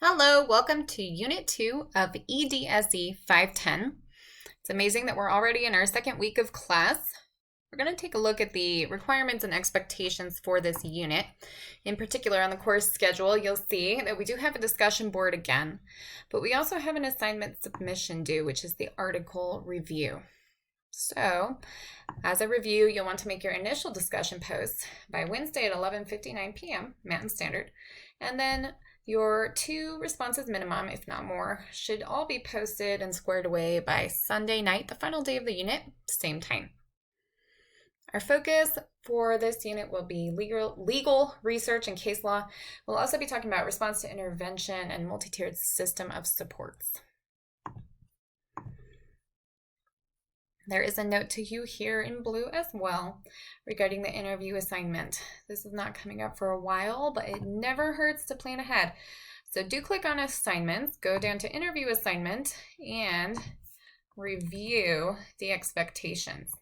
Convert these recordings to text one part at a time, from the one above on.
Hello, welcome to Unit 2 of EDSE 510. It's amazing that we're already in our second week of class. We're going to take a look at the requirements and expectations for this unit. In particular, on the course schedule, you'll see that we do have a discussion board again, but we also have an assignment submission due, which is the article review. So, as a review, you'll want to make your initial discussion posts by Wednesday at 11:59 p.m. Mountain Standard, and then your 2 responses minimum, if not more, should all be posted and squared away by Sunday night, the final day of the unit, same time. Our focus for this unit will be legal research and case law. We'll also be talking about response to intervention and multi-tiered system of supports. There is a note to you here in blue as well regarding the interview assignment. This is not coming up for a while, but it never hurts to plan ahead. So do click on assignments, go down to interview assignment, and review the expectations.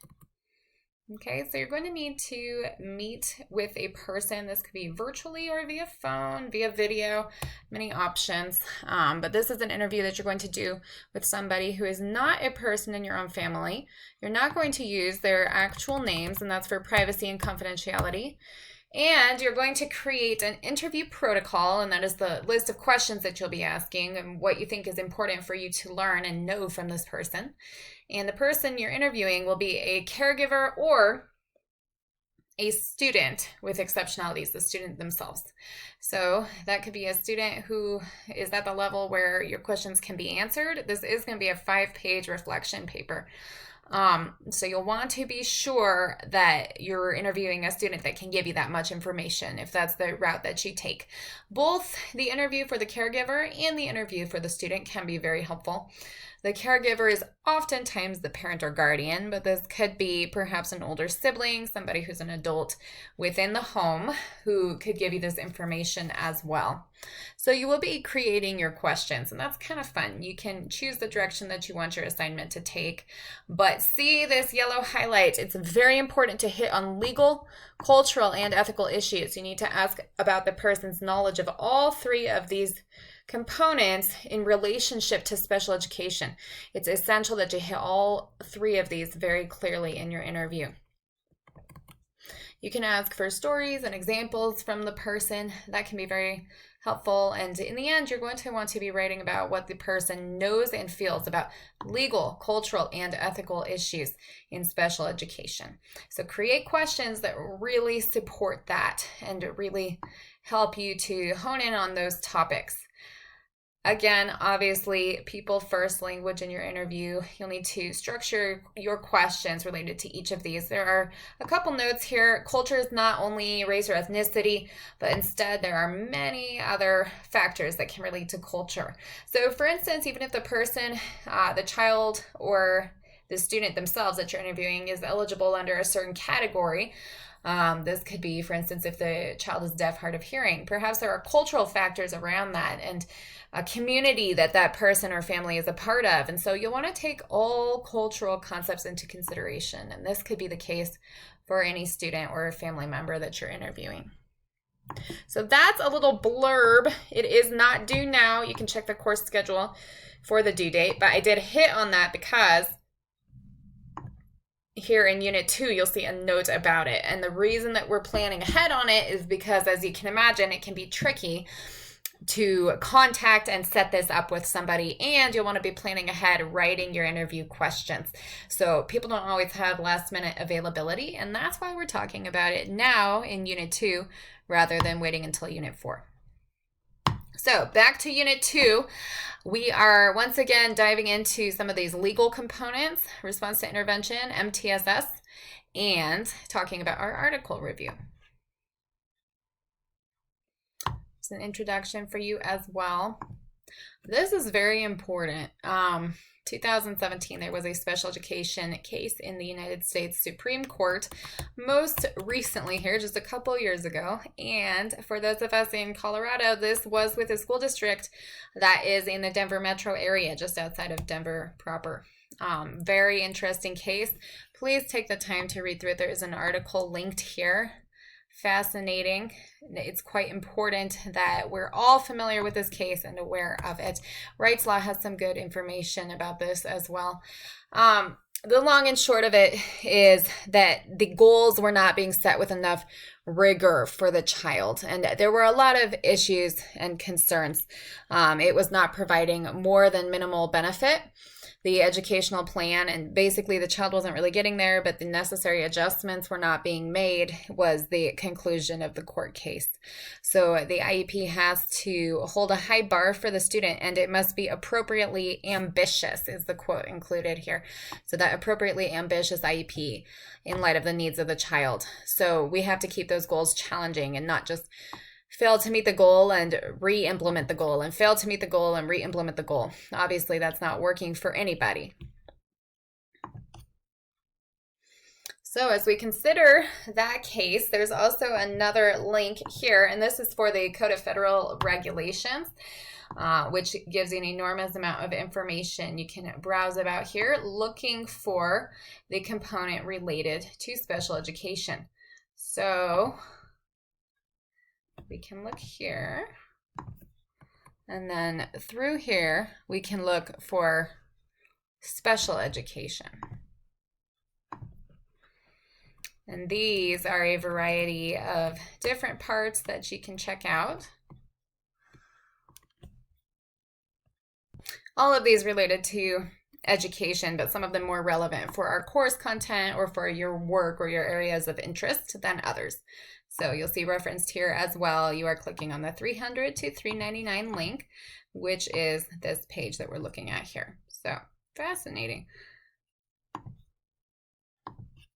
Okay, so you're going to need to meet with a person. This could be virtually or via phone, via video, many options. But this is an interview that you're going to do with somebody who is not a person in your own family. You're not going to use their actual names, and that's for privacy and confidentiality. And you're going to create an interview protocol, and that is the list of questions that you'll be asking and what you think is important for you to learn and know from this person. And the person you're interviewing will be a caregiver or a student with exceptionalities, the student themselves. So that could be a student who is at the level where your questions can be answered. This is going to be a 5-page reflection paper. So you'll want to be sure that you're interviewing a student that can give you that much information if that's the route that you take. Both the interview for the caregiver and the interview for the student can be very helpful. The caregiver is oftentimes the parent or guardian, but this could be perhaps an older sibling, somebody who's an adult within the home who could give you this information as well. So you will be creating your questions, and that's kind of fun. You can choose the direction that you want your assignment to take, but see this yellow highlight. It's very important to hit on legal, cultural, and ethical issues. You need to ask about the person's knowledge of all 3 of these components in relationship to special education. It's essential that you hit all 3 of these very clearly in your interview. You can ask for stories and examples from the person. That can be very helpful. And in the end, you're going to want to be writing about what the person knows and feels about legal, cultural, and ethical issues in special education. So create questions that really support that and really help you to hone in on those topics. Again, obviously, people first language in your interview. You'll need to structure your questions related to each of these. There are a couple notes here. Culture is not only race or ethnicity, but instead there are many other factors that can relate to culture. So for instance, even if the person, the child or the student themselves that you're interviewing is eligible under a certain category, this could be, for instance, if the child is deaf, hard of hearing, perhaps there are cultural factors around that and a community that that person or family is a part of. And so you'll want to take all cultural concepts into consideration. And this could be the case for any student or family member that you're interviewing. So that's a little blurb. It is not due now. You can check the course schedule for the due date, but I did hit on that because here in Unit 2, you'll see a note about it. And the reason that we're planning ahead on it is because, as you can imagine, it can be tricky to contact and set this up with somebody, and you'll want to be planning ahead, writing your interview questions. So people don't always have last minute availability, and that's why we're talking about it now in Unit 2 rather than waiting until Unit 4. So back to Unit 2, we are once again diving into some of these legal components, response to intervention, MTSS, and talking about our article review. It's an introduction for you as well. This is very important. 2017, there was a special education case in the United States Supreme Court, most recently here, just a couple years ago. And for those of us in Colorado, this was with a school district that is in the Denver metro area, just outside of Denver proper. Very interesting case. Please take the time to read through it. There is an article linked here fascinating. It's quite important that we're all familiar with this case and aware of it. Wright's Law has some good information about this as well. The long and short of it is that the goals were not being set with enough rigor for the child, and there were a lot of issues and concerns. It was not providing more than minimal benefit, the educational plan, and basically the child wasn't really getting there, but the necessary adjustments were not being made was the conclusion of the court case. So the IEP has to hold a high bar for the student, and it must be appropriately ambitious, is the quote included here. So that appropriately ambitious IEP in light of the needs of the child. So we have to keep those goals challenging and not just fail to meet the goal and re-implement the goal, and fail to meet the goal and re-implement the goal. Obviously, that's not working for anybody. So as we consider that case, there's also another link here, and this is for the Code of Federal Regulations, which gives you an enormous amount of information. You can browse about here looking for the component related to special education. So we can look here, and then through here we can look for special education. And these are a variety of different parts that you can check out. All of these related to education, but some of them more relevant for our course content or for your work or your areas of interest than others. So you'll see referenced here as well. You are clicking on the 300 to 399 link, which is this page that we're looking at here. So fascinating.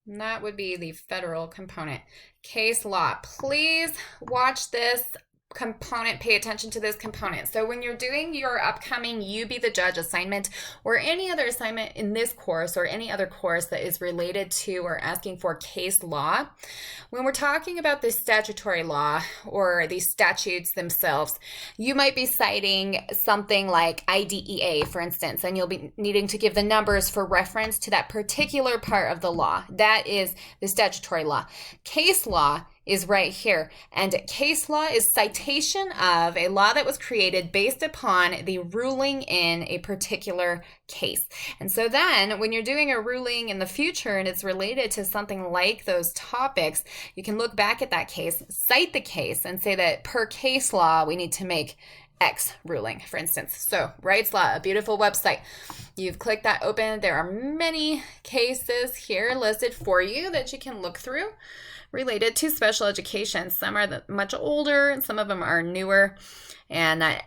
And that would be the federal component. Case law. Please watch this component, pay attention to this component. So when you're doing your upcoming You Be the Judge assignment or any other assignment in this course or any other course that is related to or asking for case law, when we're talking about this statutory law or these statutes themselves, you might be citing something like IDEA, for instance, and you'll be needing to give the numbers for reference to that particular part of the law. That is the statutory law. Case law is right here, and case law is citation of a law that was created based upon the ruling in a particular case. And so then when you're doing a ruling in the future and it's related to something like those topics, you can look back at that case, cite the case, and say that per case law we need to make X ruling, for instance. So Wright's Law, a beautiful website. You've clicked that open. There are many cases here listed for you that you can look through related to special education. Some are much older and some of them are newer. And that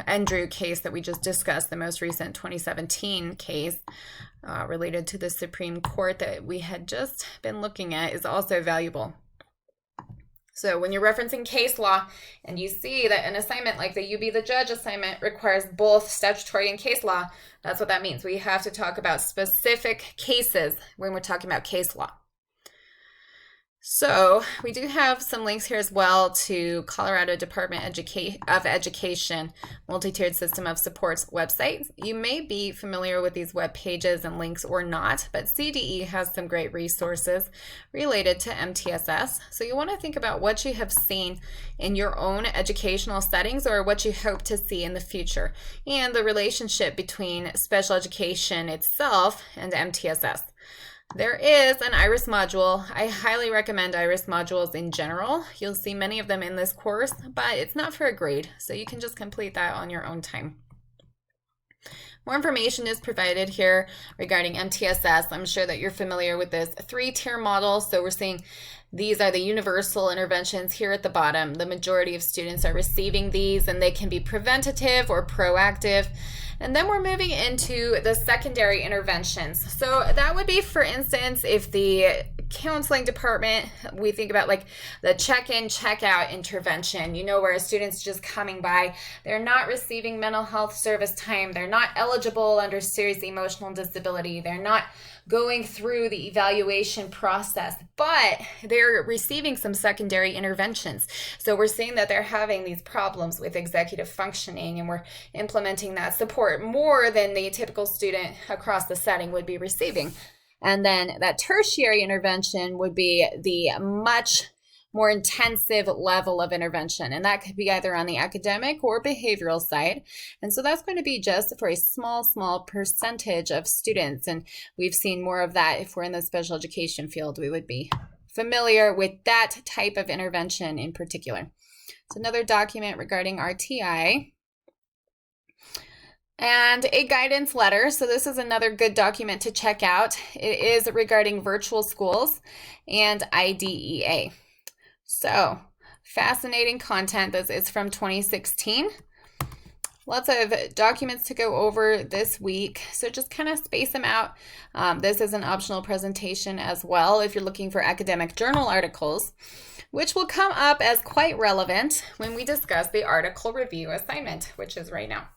Andrew case that we just discussed, the most recent 2017 case related to the Supreme Court that we had just been looking at, is also valuable. So when you're referencing case law and you see that an assignment like the You Be the Judge assignment requires both statutory and case law, that's what that means. We have to talk about specific cases when we're talking about case law. So we do have some links here as well to Colorado Department of Education multi-tiered system of supports websites. You may be familiar with these web pages and links or not, but CDE has some great resources related to MTSS. So you want to think about what you have seen in your own educational settings or what you hope to see in the future, and the relationship between special education itself and MTSS. There is an IRIS module. I highly recommend IRIS modules in general. You'll see many of them in this course, but it's not for a grade, so you can just complete that on your own time. More information is provided here regarding MTSS. I'm sure that you're familiar with this 3-tier model. So we're seeing these are the universal interventions here at the bottom. The majority of students are receiving these, and they can be preventative or proactive. And then we're moving into the secondary interventions. So that would be, for instance, if the counseling department, we think about like the check-in, check-out intervention, you know, where a student's just coming by, they're not receiving mental health service time, they're not eligible under serious emotional disability, they're not going through the evaluation process, but they're receiving some secondary interventions. So we're seeing that they're having these problems with executive functioning, and we're implementing that support more than the typical student across the setting would be receiving. And then that tertiary intervention would be the much more intensive level of intervention. And that could be either on the academic or behavioral side. And so that's going to be just for a small percentage of students. And we've seen more of that if we're in the special education field. We would be familiar with that type of intervention in particular. It's another document regarding RTI. And a guidance letter. So this is another good document to check out. It is regarding virtual schools and IDEA. So fascinating content. This is from 2016. Lots of documents to go over this week, so just kind of space them out. This is an optional presentation as well if you're looking for academic journal articles, which will come up as quite relevant when we discuss the article review assignment, which is right now.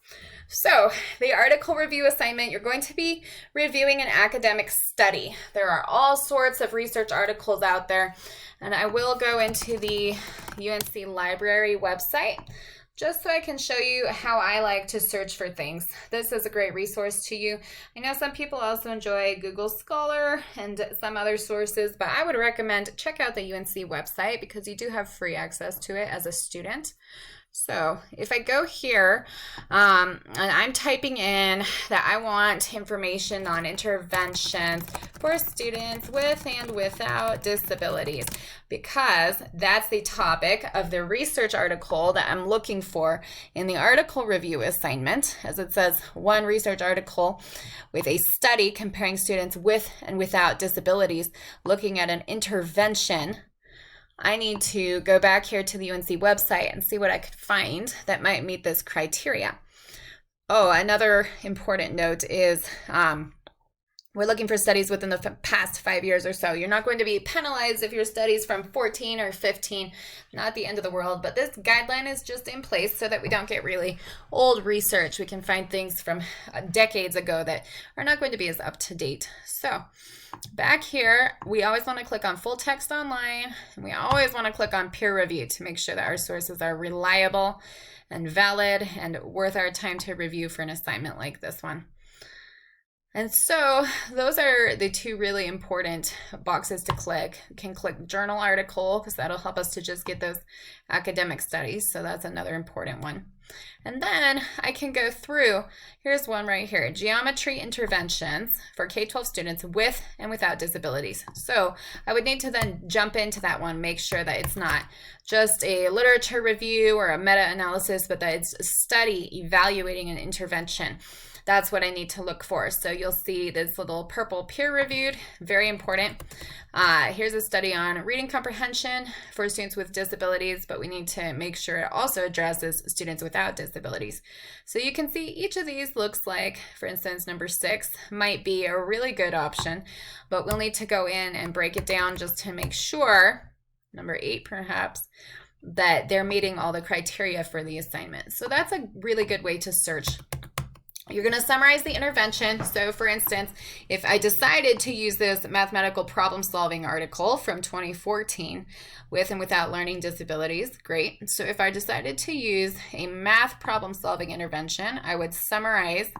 So the article review assignment, you're going to be reviewing an academic study. There are all sorts of research articles out there, and I will go into the UNC library website just so I can show you how I like to search for things. This is a great resource to you. I know some people also enjoy Google Scholar and some other sources, but I would recommend check out the UNC website because you do have free access to it as a student. So if I go here and I'm typing in that I want information on interventions for students with and without disabilities, because that's the topic of the research article that I'm looking for in the article review assignment, as it says one research article with a study comparing students with and without disabilities looking at an intervention. I need to go back here to the UNC website and see what I could find that might meet this criteria. Oh, another important note is we're looking for studies within the past 5 years or so. You're not going to be penalized if your study's from 14 or 15, not the end of the world, but this guideline is just in place so that we don't get really old research. We can find things from decades ago that are not going to be as up to date. So back here, we always want to click on full text online, and we always want to click on peer review to make sure that our sources are reliable and valid and worth our time to review for an assignment like this one. And so those are the two really important boxes to click. You can click journal article because that'll help us to just get those academic studies. So that's another important one. And then I can go through, here's one right here, geometry interventions for K-12 students with and without disabilities. So I would need to then jump into that one, make sure that it's not just a literature review or a meta-analysis, but that it's a study evaluating an intervention. That's what I need to look for. So you'll see this little purple peer-reviewed, very important. Here's a study on reading comprehension for students with disabilities, but we need to make sure it also addresses students without disabilities. So you can see each of these looks like, for instance, number 6 might be a really good option, but we'll need to go in and break it down just to make sure, number 8 perhaps, that they're meeting all the criteria for the assignment. So that's a really good way to search. You're going to summarize the intervention. So for instance, if I decided to use this mathematical problem solving article from 2014 with and without learning disabilities, great. So if I decided to use a math problem solving intervention, I would summarize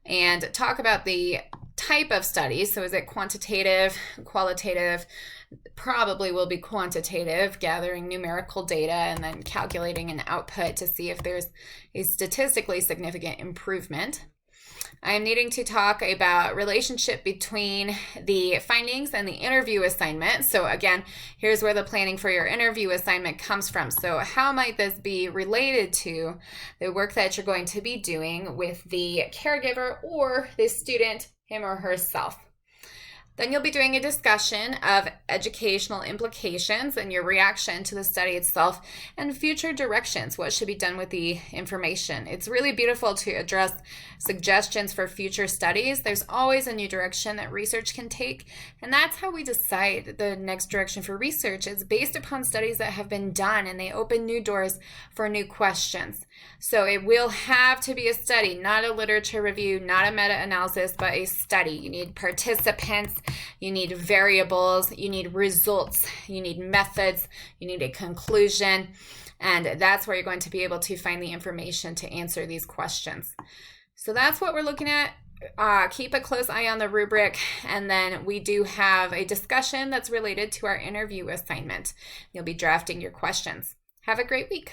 and talk about the type of study. So is it quantitative, qualitative? Probably will be quantitative, gathering numerical data and then calculating an output to see if there's a statistically significant improvement. I'm needing to talk about relationship between the findings and the interview assignment. So again, here's where the planning for your interview assignment comes from. So how might this be related to the work that you're going to be doing with the caregiver or the student, him or herself? Then you'll be doing a discussion of educational implications and your reaction to the study itself and future directions, what should be done with the information. It's really beautiful to address suggestions for future studies. There's always a new direction that research can take, and that's how we decide the next direction for research. It's based upon studies that have been done, and they open new doors for new questions. So it will have to be a study, not a literature review, not a meta-analysis, but a study. You need participants, you need variables, you need results, you need methods, you need a conclusion, and that's where you're going to be able to find the information to answer these questions. So that's what we're looking at keep a close eye on the rubric, and then we do have a discussion that's related to our interview assignment. You'll be drafting your questions. Have a great week.